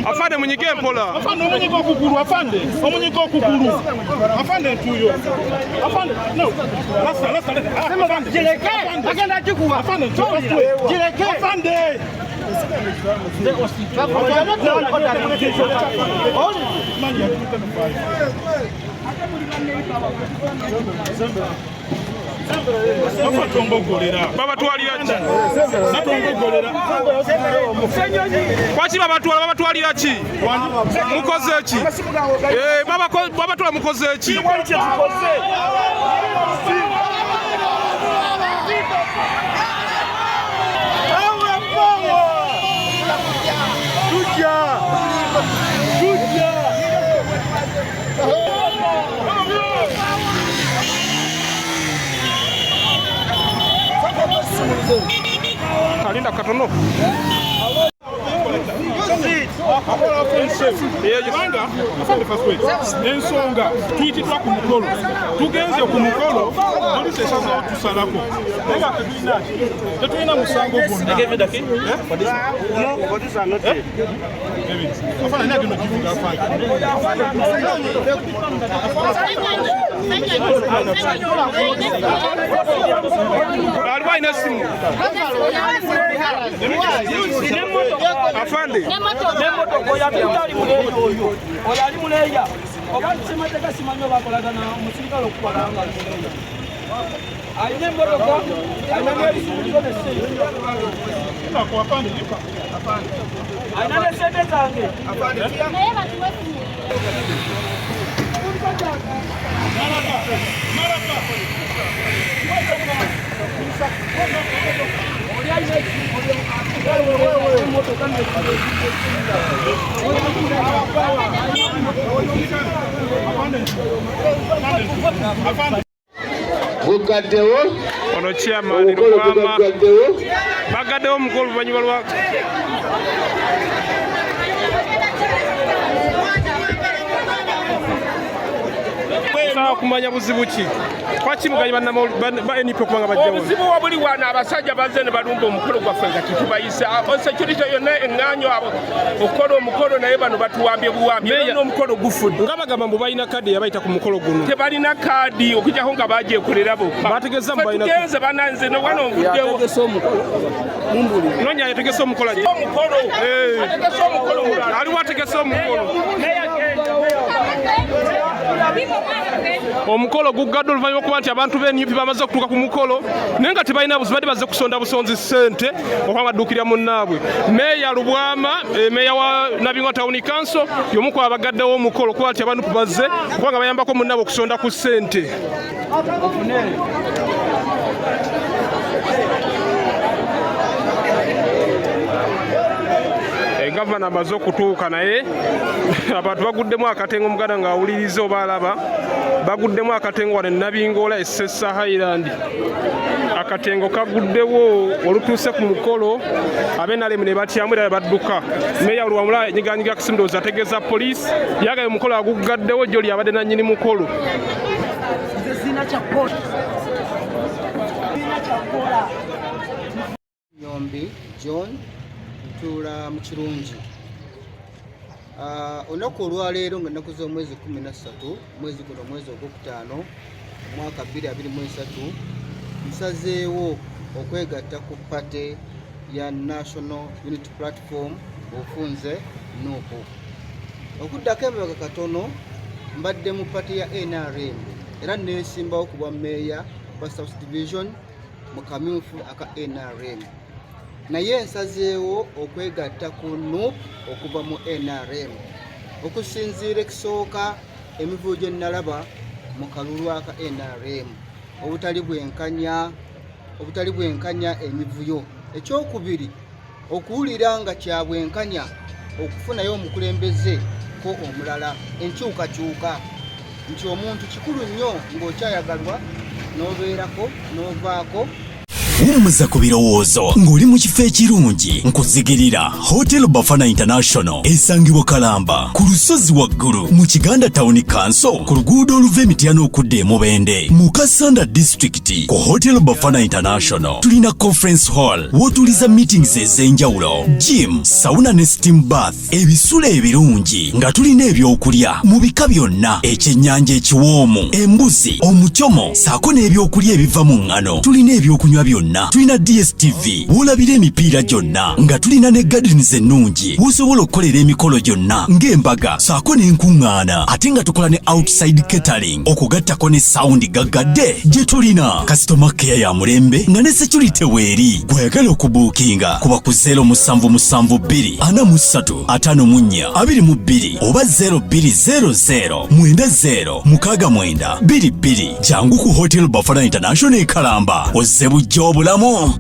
Afande munyike mpola. Afande omunyike okugulu afande. Omunyike okugulu. Afande ntuyo. Afande no. Lasta. Afande jireke. Agenda chikuwa. Afande jireke. Afande. Baba twalira ki? Kwaki baba twalira ki? Mukoze ki? Baba twala mukoze ki? Kalinda katono. Ensonga tuyitibwa ku mukolo tugenze ku mukolo tulisesaza tusalako nga tetulina musango gwonna Afande oyali muleya oba simateka simanyo bakolagana musirikale okubalanga ayina emmotoka ayina ebisuubizo ayina nesente zange Bugaddewo ono chairman Rwama bagaddewo omukolo oluvannyuma lwa kumanya buzibu ki kwaki muganyi ba NUP okubanga bajjawo obuzibu wabuli wana abasajja bazze ne balumba omukolo gwaffe nga tetubayisa security yonna eŋŋaanyo abo okukola omukolo naye bano batuwambye buwambye era omukolo gufudde nga bagamba mbu balina kaadi yabayita ku mukolo guno tebalina kaadi okujjako nga bagyekolera bokka bategeeza mu balina tugenze bananze ne wano onvuddewo nonya yategese omukolo aliwo ategese omukolo omukolo gugadde oluvannyuma okuba nti abantu b'NUP bamaze okutuuka ku mukolo naye nga tebalina buzibu badde bazze kusonda busonzi ssente okuba badduukirira munnaabwe meeya Lubwama meeya wa Nabingwa Town Council y'omu ku abagaddewo omukolo okuba nti abantu bazze okuba nga bayambako munnaabwe okusonda ku ssente gavana amaze okutuuka naye abantu baguddemu akatengo omuganda ng'awuliriza oba alaba baguddemu akatengo wano Nabingola Essesa Highland akatengo kaguddewo olutuuse ku mukolo ab'NRM ne batyamu era badduka meeya Lwamula enyiganyiga Kisimdozi ategeeza poliisi yagaye omukolo aguggaddewo gy'oli abadde nannyini mukolo Nyombi John Tula mu kirungi olunaku olwaleero nga ennaku z'omwezi 13 mwezi guno mwezi ogwokutaano omwaka 2023 nsazeewo okwegatta ku pate ya National Unity Platform ofunze NUP okuddako emabega katono mbadde mu pate ya NRM era neesimbawo ku bwa meeya wa South Division mu kamyufu aka NRM naye nsazeewo okwegatta ku NUP okuva mu NRM okusinziira ekisooka emivuyo gye nalaba mu kalulu aka NRM obutali bwenkanya emivuyo ekyokubiri okuwulira nga kya bwenkanya okufunayo omukulembeze ko omulala enkyukakyuka nti omuntu kikulu nnyo ng'okyayagalwa n'obeerako n'ovaako wummuza ku birowoozo ng'oli mu kifo ekirungi nkuzigirira Hotel Bafana International esangibwa Kalamba ku lusozi waggulu mu Kiganda Town Council ku luguudo oluva Emityana okudda Emubende mu Kasanda District. Ku Hotel Bafana International tulina conference hall wotuliza meetings ez'enjawulo, gym, sauna ne steam bath, ebisula ebirungi nga tulina ebyokulya mu bika byonna, ekyennyanja ekiwoomu, embuzi, omuchomo saako n'ebyokulya ebiva mu ngano. Tulina ebyokunywa byonna, tulina DSTV w'olabira emipiira gyonna, nga tulina ne gardens ennungi w'osobola okukolera emikolo gyonna ng'embaga saako n'enkuŋŋaana, ate nga tukola ne outside catering okugattako ne sound gaggadde gye tulina. Customer care ya mulembe nga ne security weeri. Gwayagala okubuukinga kuba ku 0772435422 oba 0200906922. Jangu ku Hotel Bafana International e Kalamba ozze bujja obulamu.